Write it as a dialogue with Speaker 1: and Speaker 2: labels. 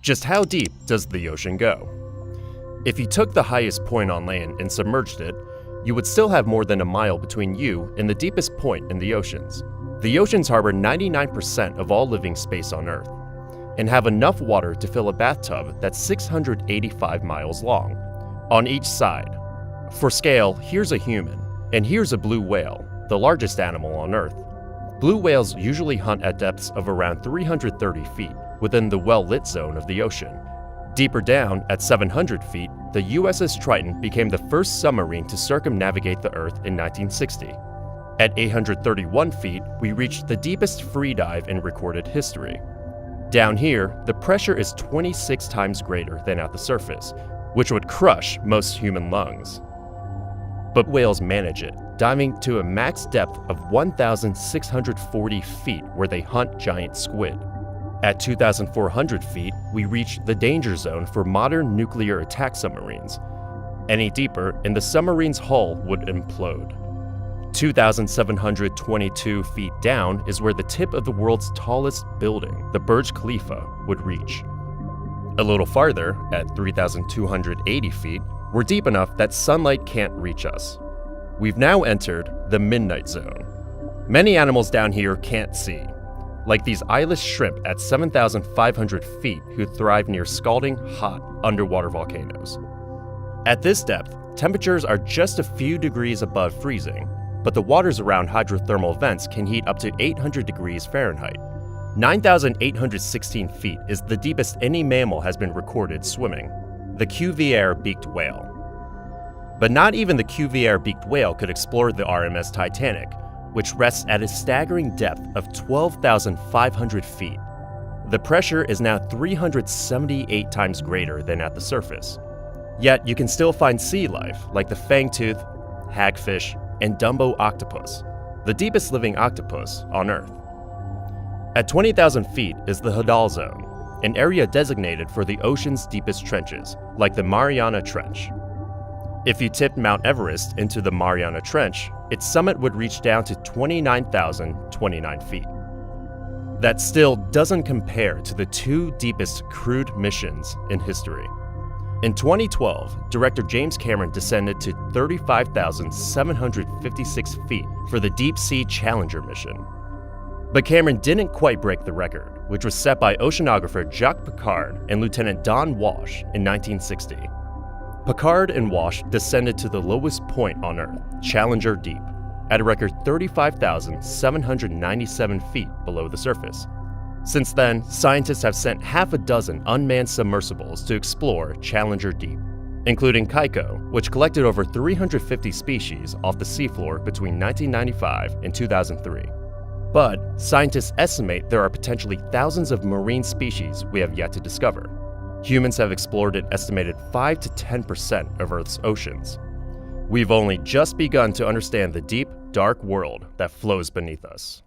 Speaker 1: Just how deep does the ocean go? If you took the highest point on land and submerged it, you would still have more than a mile between you and the deepest point in the oceans. The oceans harbor 99% of all living space on Earth and have enough water to fill a bathtub that's 685 miles long on each side. For scale, here's a human, and here's a blue whale, the largest animal on Earth. Blue whales usually hunt at depths of around 330 feet within the well-lit zone of the ocean. Deeper down, at 700 feet, the USS Triton became the first submarine to circumnavigate the Earth in 1960. At 831 feet, we reached the deepest free dive in recorded history. Down here, the pressure is 26 times greater than at the surface, which would crush most human lungs. But whales manage it, diving to a max depth of 1,640 feet where they hunt giant squid. At 2,400 feet, we reach the danger zone for modern nuclear attack submarines. Any deeper, and the submarine's hull would implode. 2,722 feet down is where the tip of the world's tallest building, the Burj Khalifa, would reach. A little farther, at 3,280 feet, we're deep enough that sunlight can't reach us. We've now entered the midnight zone. Many animals down here can't see, like these eyeless shrimp at 7,500 feet who thrive near scalding hot underwater volcanoes. At this depth, temperatures are just a few degrees above freezing, but the waters around hydrothermal vents can heat up to 800 degrees Fahrenheit. 9,816 feet is the deepest any mammal has been recorded swimming, the Cuvier beaked whale. But not even the Cuvier beaked whale could explore the RMS Titanic, which rests at a staggering depth of 12,500 feet. The pressure is now 378 times greater than at the surface. Yet you can still find sea life like the fangtooth, hagfish, and Dumbo octopus, the deepest living octopus on Earth. At 20,000 feet is the Hadal Zone, an area designated for the ocean's deepest trenches, like the Mariana Trench. If you tipped Mount Everest into the Mariana Trench, its summit would reach down to 29,029 feet. That still doesn't compare to the two deepest crewed missions in history. In 2012, director James Cameron descended to 35,756 feet for the Deep Sea Challenger mission. But Cameron didn't quite break the record, which was set by oceanographer Jacques Piccard and Lieutenant Don Walsh in 1960. Piccard and Walsh descended to the lowest point on Earth, Challenger Deep, at a record 35,797 feet below the surface. Since then, scientists have sent half a dozen unmanned submersibles to explore Challenger Deep, including Kaiko, which collected over 350 species off the seafloor between 1995 and 2003. But scientists estimate there are potentially thousands of marine species we have yet to discover. Humans have explored an estimated 5 to 10% of Earth's oceans. We've only just begun to understand the deep, dark world that flows beneath us.